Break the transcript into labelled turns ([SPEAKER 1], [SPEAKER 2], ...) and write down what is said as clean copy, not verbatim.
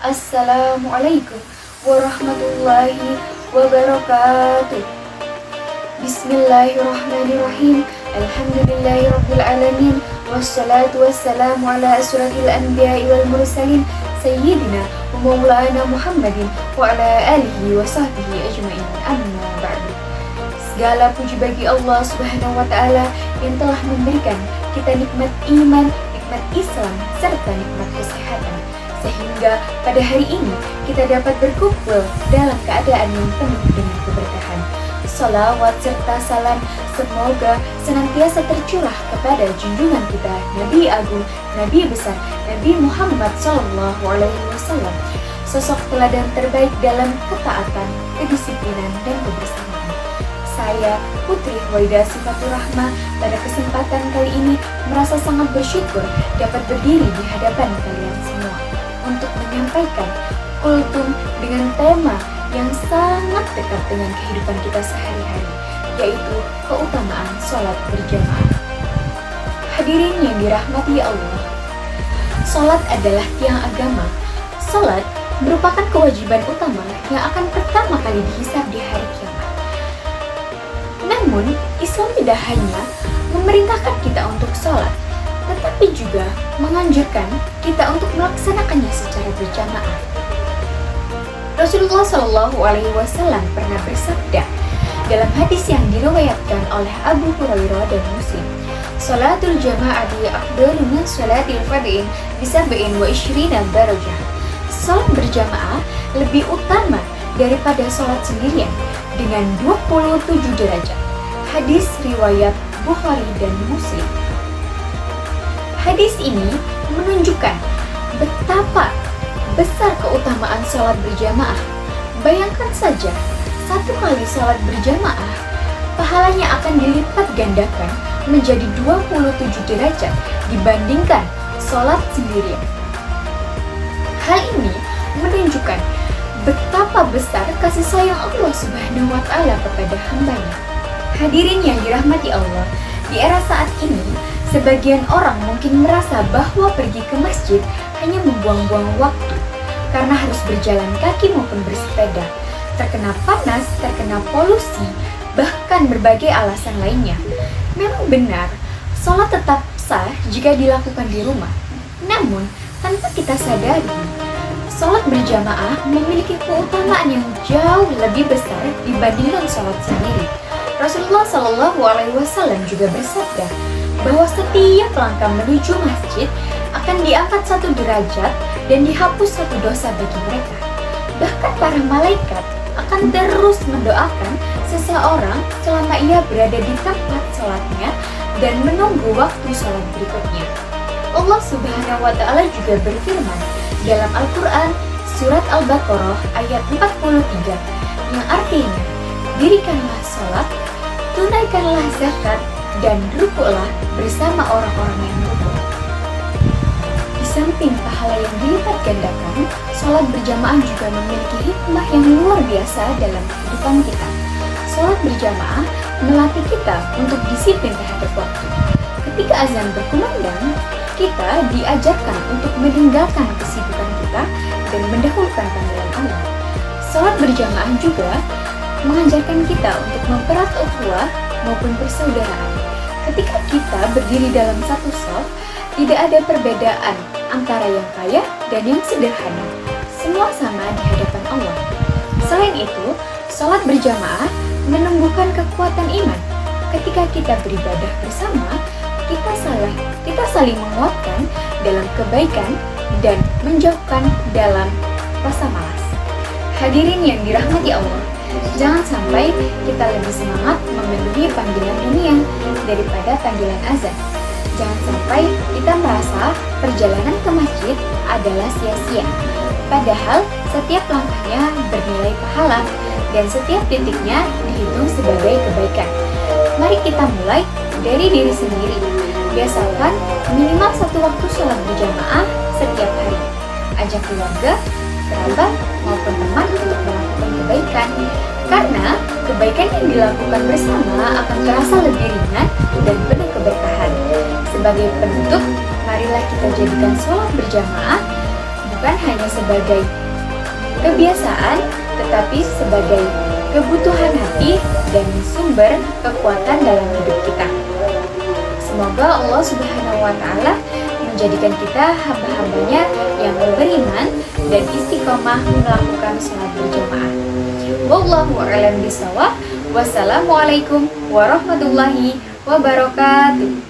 [SPEAKER 1] Assalamualaikum warahmatullahi wabarakatuh. Bismillahirrahmanirrahim. Alhamdulillahirrabbilalamin. Wassalatu wassalamu ala asyrafil anbiya'i wal mursalin Sayyidina wa maulana Muhammadin wa ala alihi wa sahbihi ajma'in. Amma ba'du. Segala puji bagi Allah Subhanahu wa ta'ala yang telah memberikan kita nikmat iman, nikmat Islam, serta nikmat kesehatan, sehingga pada hari ini kita dapat berkumpul dalam keadaan yang penuh dengan keberkahan. Salawat serta salam semoga senantiasa tercurah kepada junjungan kita, Nabi Agung, Nabi besar, Nabi Muhammad SAW, sosok teladan terbaik dalam ketaatan, kedisiplinan, dan kebersamaan. Saya, Putri Huwaida Sifatur Rahma, pada kesempatan kali ini merasa sangat bersyukur dapat berdiri di hadapan kalian semua untuk menyampaikan kultum dengan tema yang sangat dekat dengan kehidupan kita sehari-hari, yaitu keutamaan sholat berjamaah. Hadirin yang dirahmati Allah, sholat adalah tiang agama. Sholat merupakan kewajiban utama yang akan pertama kali dihisab di hari kiamat. Namun, Islam tidak hanya memerintahkan kita untuk sholat, tetapi juga menganjurkan kita untuk melaksanakannya secara berjamaah. Rasulullah SAW pernah bersabda dalam hadis yang diriwayatkan oleh Abu Hurairah dan Muslim, "Sholatul jama'ati afdalu min sholatil fardhi bi 27 darajah." Sholat berjamaah lebih utama daripada sholat sendirian dengan 27 derajat. Hadis riwayat Bukhari dan Muslim. Hadis ini menunjukkan betapa besar keutamaan sholat berjamaah. Bayangkan saja, satu kali sholat berjamaah, pahalanya akan dilipat gandakan menjadi 27 derajat dibandingkan sholat sendirian. Hal ini menunjukkan betapa besar kasih sayang Allah Subhanahu wa ta'ala kepada hambanya. Hadirin yang dirahmati Allah, di era saat ini, sebagian orang mungkin merasa bahwa pergi ke masjid hanya membuang-buang waktu karena harus berjalan kaki maupun bersepeda, terkena panas, terkena polusi, bahkan berbagai alasan lainnya. Memang benar, sholat tetap sah jika dilakukan di rumah. Namun, tanpa kita sadari, sholat berjamaah memiliki keutamaan yang jauh lebih besar dibandingkan sholat sendiri. Rasulullah SAW juga bersabda bahwa setiap langkah menuju masjid akan diangkat 1 derajat dan dihapus 1 dosa bagi mereka. Bahkan para malaikat akan terus mendoakan seseorang selama ia berada di tempat sholatnya dan menunggu waktu sholat berikutnya. Allah Subhanahu wa ta'ala juga berfirman dalam Al-Quran surat Al-Baqarah ayat 43 yang artinya, dirikanlah sholat, tunaikanlah zakat, dan rukuklah bersama orang-orang yang rukuk. Di samping pahala yang dilipat gandakan, sholat berjamaah juga memiliki hikmah yang luar biasa dalam kehidupan kita. Sholat berjamaah melatih kita untuk disiplin terhadap waktu. Ketika azan berkumandang, kita diajarkan untuk meninggalkan kesibukan kita dan mendahulukan panggilan Allah. Sholat berjamaah juga mengajarkan kita untuk mempererat ukhuwah maupun persaudaraan. Ketika kita berdiri dalam satu shaf, tidak ada perbedaan antara yang kaya dan yang sederhana. Semua sama di hadapan Allah. Selain itu, sholat berjamaah menumbuhkan kekuatan iman. Ketika kita beribadah bersama, kita saling menguatkan dalam kebaikan dan menjauhkan dalam rasa malas. Hadirin yang dirahmati Allah, jangan sampai kita lebih semangat memenuhi panggilan dunia daripada panggilan azan. Jangan sampai kita merasa perjalanan ke masjid adalah sia-sia. Padahal setiap langkahnya bernilai pahala dan setiap detiknya dihitung sebagai kebaikan. Mari kita mulai dari diri sendiri. Biasakan minimal 1 waktu sholat berjamaah setiap hari. Ajak keluarga, kerabat, maupun teman untuk melakukan kebaikan. Karena kebaikan yang dilakukan bersama akan terasa lebih ringan dan penuh keberkahan. Sebagai penutup, marilah kita jadikan sholat berjamaah bukan hanya sebagai kebiasaan, tetapi sebagai kebutuhan hati dan sumber kekuatan dalam hidup kita. Semoga Allah Subhanahu wa Ta'ala menjadikan kita hamba-hambanya yang beriman dan istiqomah melakukan sholat berjamaah. Wallahu a'lam bishawab. Wassalamualaikum warahmatullahi wabarakatuh.